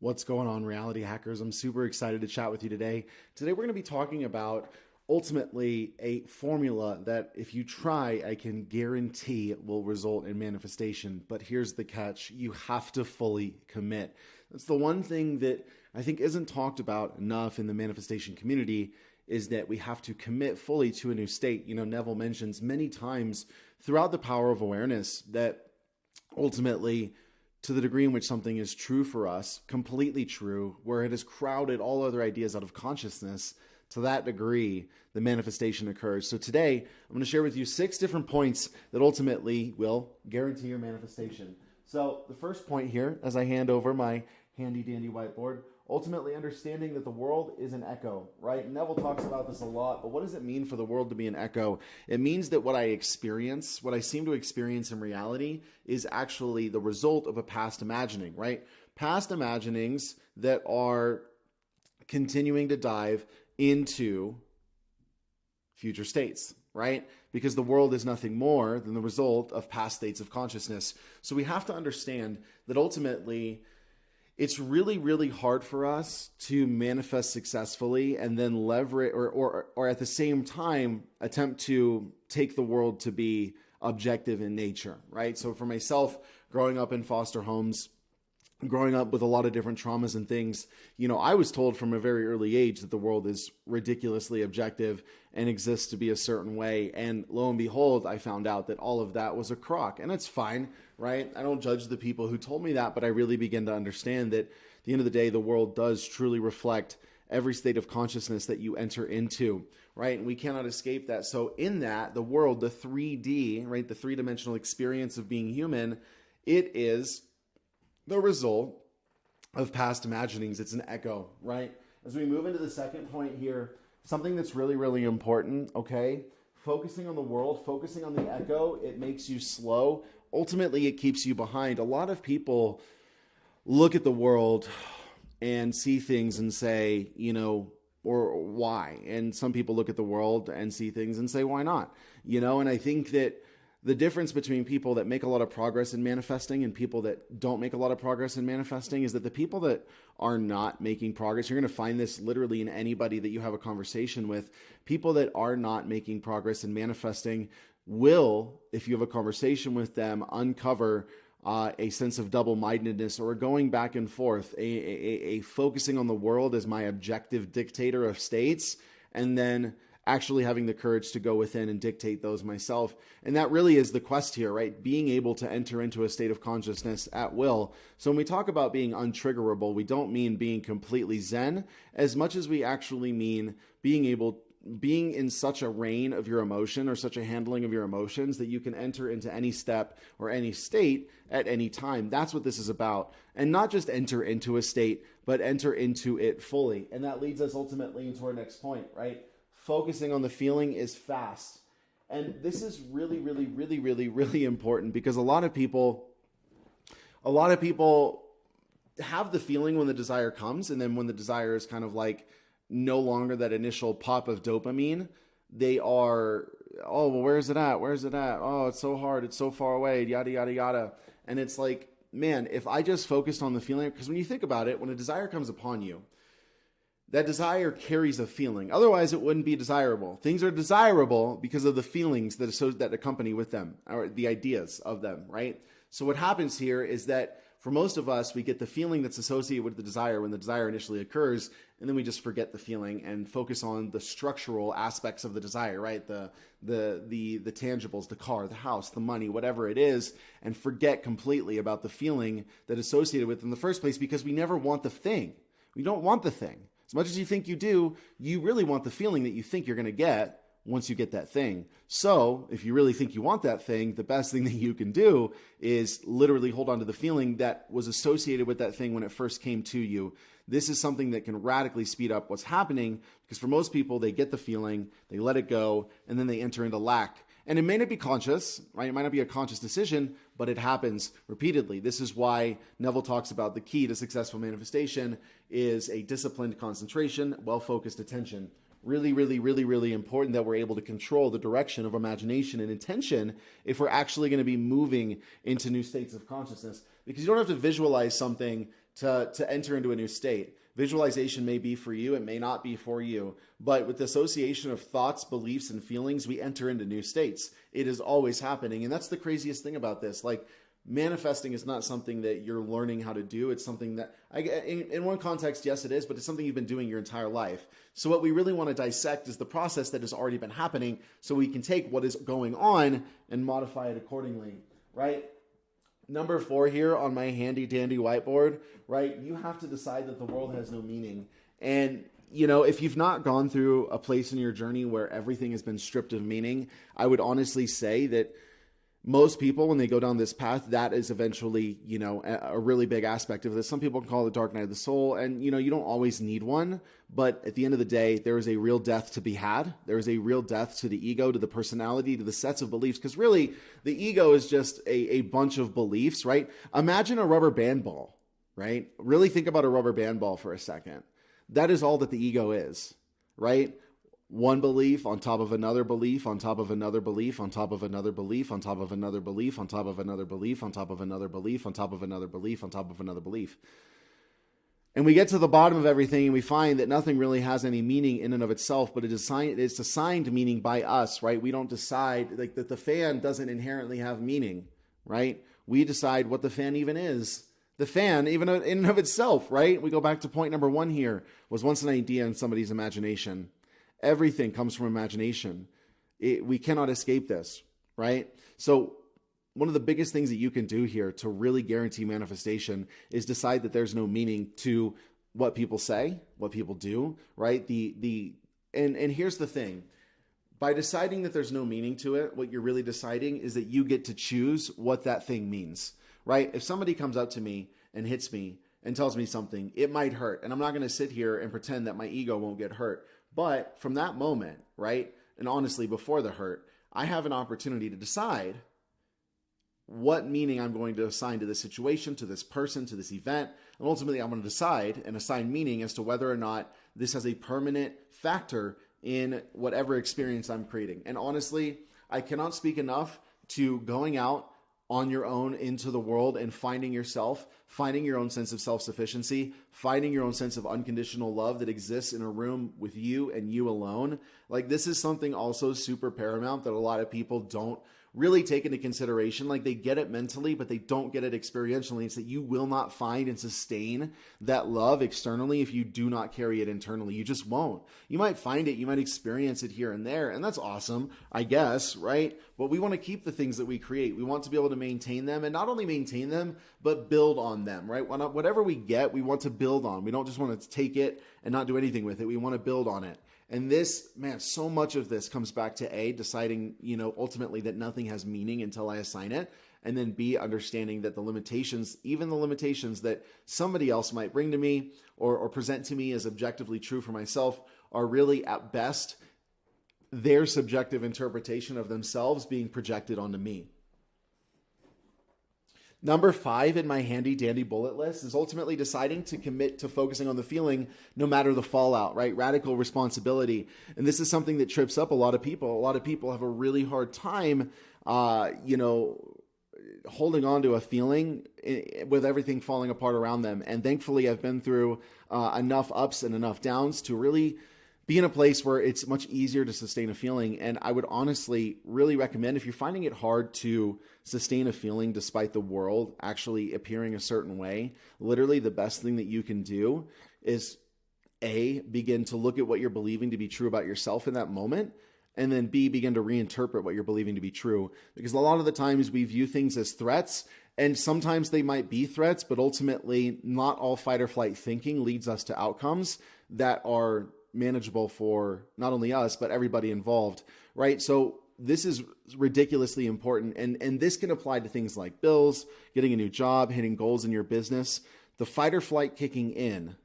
What's going on, reality hackers? I'm super excited to chat with you today. Today, we're going to be talking about ultimately a formula that if you try, I can guarantee will result in manifestation. But here's the catch. You have to fully commit. That's the one thing that I think isn't talked about enough in the manifestation community is that we have to commit fully to a new state. You know, Neville mentions many times throughout the power of awareness that ultimately, to the degree in which something is true for us, completely true, where it has crowded all other ideas out of consciousness, to that degree, the manifestation occurs. So today, I'm going to share with you 6 different points that ultimately will guarantee your manifestation. So the first point here, as I hand over my handy dandy whiteboard, ultimately understanding that the world is an echo, right? Neville talks about this a lot, but what does it mean for the world to be an echo? It means that what I experience, what I seem to experience in reality is actually the result of a past imagining, right? Past imaginings that are continuing to dive into future states, right? Because the world is nothing more than the result of past states of consciousness. So we have to understand that ultimately it's really, really hard for us to manifest successfully and then leverage or at the same time attempt to take the world to be objective in nature, right? So for myself, growing up in foster homes, growing up with a lot of different traumas and things, you know, I was told from a very early age that the world is ridiculously objective and exists to be a certain way. And lo and behold, I found out that all of that was a crock. And it's fine, right? I don't judge the people who told me that, but I really begin to understand that at the end of the day, the world does truly reflect every state of consciousness that you enter into, right? And we cannot escape that. So in that, the world, the 3D, right, the three-dimensional experience of being human, it is the result of past imaginings. It's an echo, right? As we move into the second point here, something that's really, really important, okay? Focusing on the world, focusing on the echo, it makes you slow. Ultimately, it keeps you behind. A lot of people look at the world and see things and say, you know, or why? And some people look at the world and see things and say, why not? You know, and I think that the difference between people that make a lot of progress in manifesting and people that don't make a lot of progress in manifesting is that the people that are not making progress, you're going to find this literally in anybody that you have a conversation with, people that are not making progress in manifesting will, if you have a conversation with them, uncover a sense of double-mindedness or going back and forth, a focusing on the world as my objective dictator of states, and then actually having the courage to go within and dictate those myself. And that really is the quest here, right? Being able to enter into a state of consciousness at will. So when we talk about being untriggerable, we don't mean being completely zen as much as we actually mean being in such a reign of your emotion or such a handling of your emotions that you can enter into any step or any state at any time. That's what this is about. And not just enter into a state, but enter into it fully. And that leads us ultimately into our next point, right? Focusing on the feeling is fast. And this is really, really, really, really, really important because a lot of people have the feeling when the desire comes, and then when the desire is kind of like no longer that initial pop of dopamine, they are, oh, well, where's it at? Where's it at? Oh, it's so hard. It's so far away, yada, yada, yada. And it's like, man, if I just focused on the feeling, because when you think about it, when a desire comes upon you, that desire carries a feeling. Otherwise, it wouldn't be desirable. Things are desirable because of the feelings that accompany with them, or the ideas of them, right? So what happens here is that for most of us, we get the feeling that's associated with the desire when the desire initially occurs, and then we just forget the feeling and focus on the structural aspects of the desire, right? The tangibles, the car, the house, the money, whatever it is, and forget completely about the feeling that is associated with it in the first place because we never want the thing. We don't want the thing. As much as you think you do, you really want the feeling that you think you're going to get once you get that thing. So if you really think you want that thing, the best thing that you can do is literally hold on to the feeling that was associated with that thing when it first came to you. This is something that can radically speed up what's happening because for most people, they get the feeling, they let it go, and then they enter into lack. And it may not be conscious, right? It might not be a conscious decision, but it happens repeatedly. This is why Neville talks about the key to successful manifestation is a disciplined concentration, well-focused attention. Really, really, really, really important that we're able to control the direction of imagination and intention if we're actually going to be moving into new states of consciousness. Because you don't have to visualize something to enter into a new state. Visualization may be for you, it may not be for you, but with the association of thoughts, beliefs, and feelings, we enter into new states. It is always happening. And that's the craziest thing about this. Like, manifesting is not something that you're learning how to do. It's something that, in one context, yes, it is, but it's something you've been doing your entire life. So what we really want to dissect is the process that has already been happening, so we can take what is going on and modify it accordingly, right? Number 4 here on my handy dandy whiteboard, right? You have to decide that the world has no meaning. And, if you've not gone through a place in your journey where everything has been stripped of meaning, I would honestly say that most people, when they go down this path, that is eventually, a really big aspect of this. Some people can call it the dark night of the soul, and, you don't always need one. But at the end of the day, there is a real death to be had. There is a real death to the ego, to the personality, to the sets of beliefs. Because really, the ego is just a bunch of beliefs, right? Imagine a rubber band ball, right? Really think about a rubber band ball for a second. That is all that the ego is, right? One belief on top of another belief, on top of another belief, on top of another belief, on top of another belief, on top of another belief, on top of another belief, on top of another belief, on top of another belief. And we get to the bottom of everything and we find that nothing really has any meaning in and of itself, but it's assigned meaning by us, right? We don't decide, like, that the fan doesn't inherently have meaning, right? We decide what the fan even is. The fan, even in and of itself, right? We go back to point number 1 here, was once an idea in somebody's imagination. Everything comes from imagination. We cannot escape this, right? So one of the biggest things that you can do here to really guarantee manifestation is decide that there's no meaning to what people say, what people do, right? And here's the thing. By deciding that there's no meaning to it, what you're really deciding is that you get to choose what that thing means, right? If somebody comes up to me and hits me and tells me something, it might hurt. And I'm not going to sit here and pretend that my ego won't get hurt. But from that moment, right, and honestly, before the hurt, I have an opportunity to decide what meaning I'm going to assign to this situation, to this person, to this event. And ultimately, I'm going to decide and assign meaning as to whether or not this has a permanent factor in whatever experience I'm creating. And honestly, I cannot speak enough to going out on your own into the world and finding yourself, finding your own sense of self-sufficiency, finding your own sense of unconditional love that exists in a room with you and you alone. Like, this is something also super paramount that a lot of people don't really take into consideration. Like, they get it mentally, but they don't get it experientially. It's that you will not find and sustain that love externally if you do not carry it internally. You just won't. You might find it, you might experience it here and there, and that's awesome, I guess, right? But we want to keep the things that we create. We want to be able to maintain them, and not only maintain them, but build on them, right? Whatever we get, we want to build on. We don't just want to take it and not do anything with it. We want to build on it. And this, man, so much of this comes back to deciding, ultimately that nothing has meaning until I assign it. And then B, understanding that the limitations, even the limitations that somebody else might bring to me or present to me as objectively true for myself, are really at best their subjective interpretation of themselves being projected onto me. Number 5 in my handy dandy bullet list is ultimately deciding to commit to focusing on the feeling no matter the fallout, right? Radical responsibility. And this is something that trips up a lot of people. A lot of people have a really hard time, holding on to a feeling with everything falling apart around them. And thankfully, I've been through enough ups and enough downs to really be in a place where it's much easier to sustain a feeling. And I would honestly really recommend, if you're finding it hard to sustain a feeling despite the world actually appearing a certain way, literally the best thing that you can do is A, begin to look at what you're believing to be true about yourself in that moment, and then B, begin to reinterpret what you're believing to be true. Because a lot of the times we view things as threats, and sometimes they might be threats, but ultimately not all fight or flight thinking leads us to outcomes that are manageable for not only us, but everybody involved, right? So this is ridiculously important. And this can apply to things like bills, getting a new job, hitting goals in your business. The fight or flight kicking in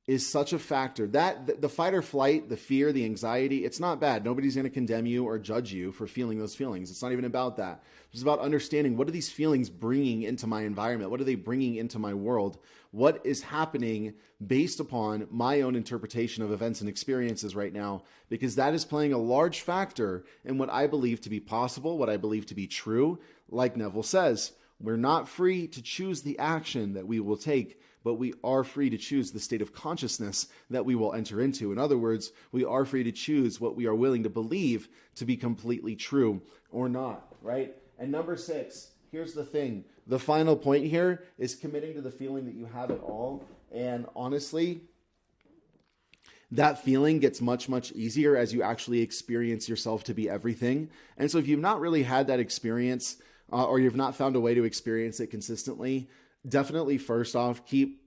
is such a factor. That the fight or flight, the fear, the anxiety, it's not bad. Nobody's going to condemn you or judge you for feeling those feelings. It's not even about that. It's about understanding, what are these feelings bringing into my environment? What are they bringing into my world? What is happening based upon my own interpretation of events and experiences right now? Because that is playing a large factor in what I believe to be possible, what I believe to be true. Like Neville says, we're not free to choose the action that we will take, but we are free to choose the state of consciousness that we will enter into. In other words, we are free to choose what we are willing to believe to be completely true or not, right? And number 6, here's the thing. The final point here is committing to the feeling that you have it all. And honestly, that feeling gets much, much easier as you actually experience yourself to be everything. And so if you've not really had that experience, or you've not found a way to experience it consistently, definitely first off, keep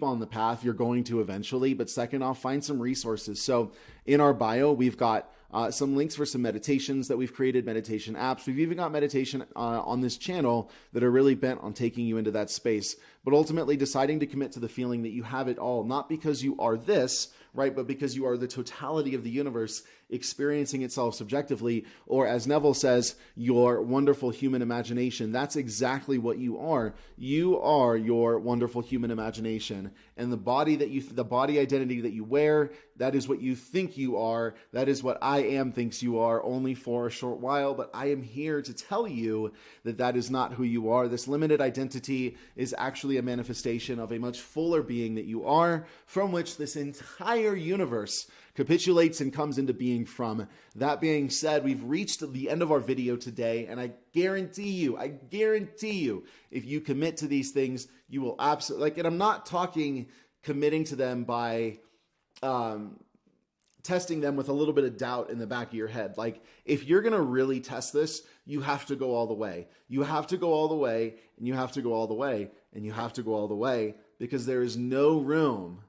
on the path you're going to eventually. But second off, find some resources. So in our bio, we've got some links for some meditations that we've created, meditation apps. We've even got meditation on this channel that are really bent on taking you into that space. But ultimately deciding to commit to the feeling that you have it all, not because you are this, right? But because you are the totality of the universe experiencing itself subjectively, or as Neville says, your wonderful human imagination. That's exactly what you are. You are your wonderful human imagination. And the body identity that you wear, that is what you think you are. That is what I am thinks you are, only for a short while. But I am here to tell you that that is not who you are. This limited identity is actually a manifestation of a much fuller being that you are, from which this entire universe capitulates and comes into being from. That being said, we've reached the end of our video today, and I guarantee you, if you commit to these things, you will absolutely, and I'm not talking committing to them by testing them with a little bit of doubt in the back of your head. Like, if you're going to really test this, you have to go all the way. You have to go all the way, and you have to go all the way, and you have to go all the way, because there is no room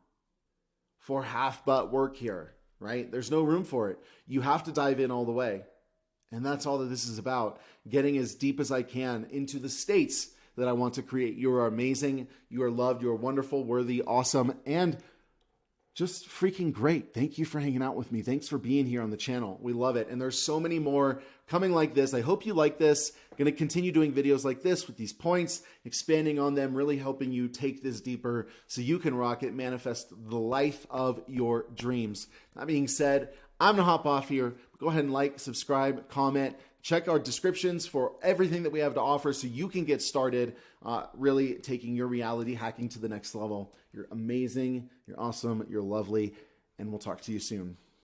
for half-butt work here, right? There's no room for it. You have to dive in all the way. And that's all that this is about, getting as deep as I can into the states that I want to create. You are amazing. You are loved. You are wonderful, worthy, awesome, and just freaking great. Thank you for hanging out with me. Thanks for being here on the channel. We love it. And there's so many more coming like this. I hope you like this. I'm going to continue doing videos like this with these points, expanding on them, really helping you take this deeper so you can rock it, manifest the life of your dreams. That being said, I'm going to hop off here. Go ahead and like, subscribe, comment. Check our descriptions for everything that we have to offer so you can get started really taking your reality hacking to the next level. You're amazing, you're awesome, you're lovely, and we'll talk to you soon.